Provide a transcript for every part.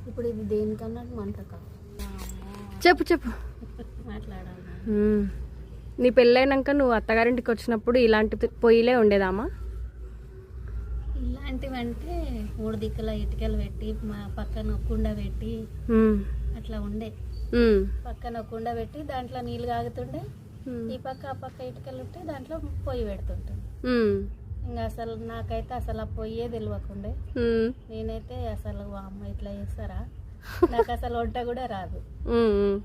ఇప్పుడు ఇది దేనికన్నా మంటక చెప్పు చెప్పు మాట్లాడాలి. నీ పెళ్ళైనాక నువ్వు అత్తగారింటికి వచ్చినప్పుడు ఇలాంటి పొయ్యిలే ఉండేదామా? ఇలాంటివంటే 3 దిక్కుల ఇటుకలు పెట్టి మా పక్కన కుండ పెట్టి అట్లా ఉండే. పక్కన కుండ పెట్టి దాంట్లో నీళ్ళు కాగుతుండే, ఈ పక్క ఆ పక్క ఇటుకలు ఉంటే దాంట్లో పొయ్యి పెడుతుంటే ఇంకా అసలు నాకైతే అసలు ఆ పొయ్యే తెలియకుండే. నేనైతే అసలు అమ్మ ఇట్లా చేస్తారా, నాకు అసలు వంట కూడా రాదు.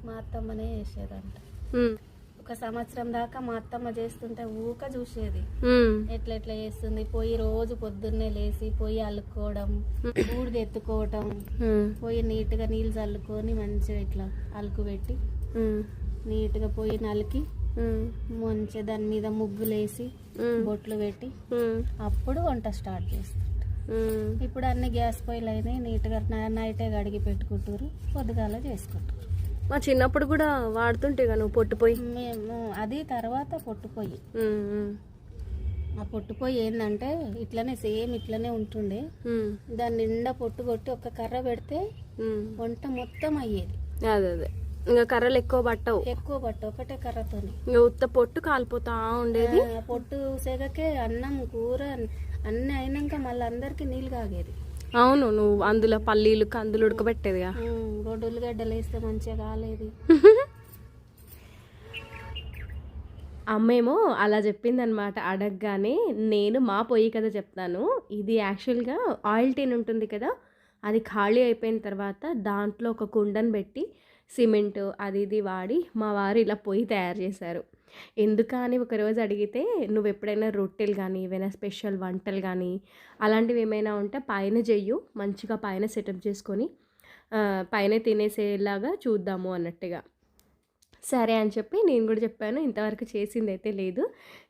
మా అత్తమ్మనే చేసేదంట. ఒక సంవత్సరం దాకా మా అత్తమ్మ చేస్తుంటే ఊక చూసేది ఎట్లా ఎట్లా చేస్తుంది. పొయ్యి రోజు పొద్దున్నే లేసి పొయ్యి అల్లుకోవడం, బూడిద ఎత్తుకోవటం, పొయ్యి నీట్గా నీళ్ళు చల్లుకొని మంచిగా ఇట్లా అలుకు పెట్టి నీట్గా పొయ్యి నలికి మంచిగా దాని మీద ముగ్గులేసి బొట్లు పెట్టి అప్పుడు వంట స్టార్ట్ చేస్తుంట. ఇప్పుడు అన్ని గ్యాస్ పొయ్యిలు అయినాయి, నీట్గా నైటే కడిగి పెట్టుకుంటారు, పొద్దుగాల చేసుకుంటారు. మా చిన్నప్పుడు కూడా వాడుతుంటే నువ్వు పొట్టుపోయి. మేము అది తర్వాత పొట్టుపోయి, ఆ పొట్టుపోయి ఏంటంటే ఇట్లనే సేమ్ ఇట్లనే ఉంటుండే. దాని నిండా పొట్టు కొట్టి ఒక కర్ర పెడితే వంట మొత్తం అయ్యేది. అదే అదే ఇంకా కర్రలు ఎక్కువ పట్టవు, ఒకటే కర్రతోని ఉత్త పొట్టు కాలిపోతా ఉండేది. పొట్టు సెగకే అన్నం కూర అన్ని అయినాక మళ్ళీ అందరికి నీళ్ళు కాగేది. అవును, నువ్వు అందులో పల్లీలు కందులు ఉడకబెట్టేదిగా. 2 ఉల్లిగడ్డలు వేస్తే మంచిగా కాలేదు. అమ్మేమో అలా చెప్పిందనమాట అడగగానే. నేను మా పొయ్యి కదా చెప్తాను. ఇది యాక్చువల్గా ఆయిల్ టిన్ ఉంటుంది కదా, అది ఖాళీ అయిపోయిన తర్వాత దాంట్లో ఒక కుండను పెట్టి సిమెంట్ అది ఇది వాడి మా వారు ఇలా పొయ్యి తయారు చేశారు. ఎందుకని ఒకరోజు అడిగితే, నువ్వు ఎప్పుడైనా రొట్టెలు కానీ ఏవైనా స్పెషల్ వంటలు కానీ అలాంటివి ఏమైనా ఉంటే పైన చెయ్యు, మంచిగా పైన సెటప్ చేసుకొని పైన తినేసేలాగా చూద్దాము అన్నట్టుగా. సరే అని చెప్పి నేను కూడా చెప్పాను. ఇంతవరకు చేసింది అయితే లేదు.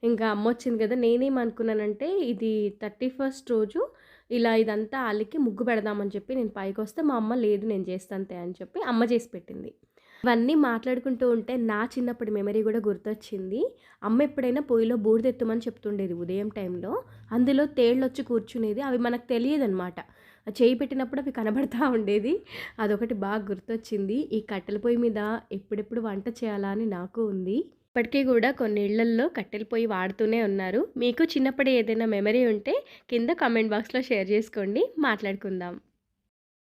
ఇంకా అమ్మ వచ్చింది కదా, నేనేమనుకున్నానంటే ఇది 31st రోజు ఇలా ఇదంతా అలికి ముగ్గు పెడదామని చెప్పి నేను పైకి వస్తే మా అమ్మ లేదు నేను చేస్తాంతే అని చెప్పి అమ్మ చేసి పెట్టింది. ఇవన్నీ మాట్లాడుకుంటూ ఉంటే నా చిన్నప్పటి మెమరీ కూడా గుర్తొచ్చింది. అమ్మ ఎప్పుడైనా పొయ్యిలో బూడిదెత్తమని చెప్తుండేది ఉదయం టైంలో. అందులో తేళ్ళు వచ్చి కూర్చునేది, అవి మనకు తెలియదన్నమాట. చేయి పెట్టినప్పుడు అవి కనబడతా ఉండేది. అదొకటి బాగా గుర్తొచ్చింది. ఈ కట్టెల పొయ్యి మీద ఎప్పుడెప్పుడు వంట చేయాలా అని నాకు ఉంది. ఇప్పటికీ కూడా కొన్ని ఇళ్లల్లో కట్టెల పొయ్యి వాడుతూనే ఉన్నారు. మీకు చిన్నప్పటి ఏదైనా మెమరీ ఉంటే కింద కామెంట్ బాక్స్లో షేర్ చేసుకోండి, మాట్లాడుకుందాం.